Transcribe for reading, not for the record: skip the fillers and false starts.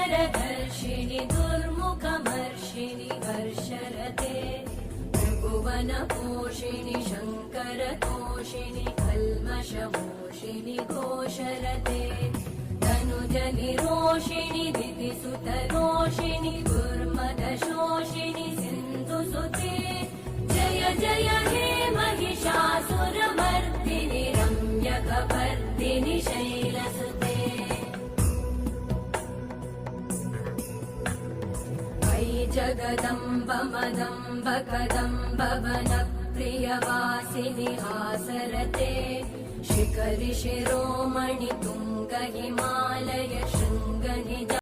धर्षिणि दुर्मुखमर्षिणि हर्षरते त्रिभुवनपोषिणि शङ्करतोषिणि कल्मषमोषिणि घोषरते धनुजनिरोषिणि दितिसुतरोषिणि दुर्मदशोषिणि सिन्धुसुते जय जय हे महिषासुरमर्दिनि रम्यकपर्दिनि शैलसुते अयि जगदम्ब मदम्ब कदम्ब वनप्रियवासिनि हासरते शिखरि शिरोमणि तुङ्ग हिमालय शृङ्ग निज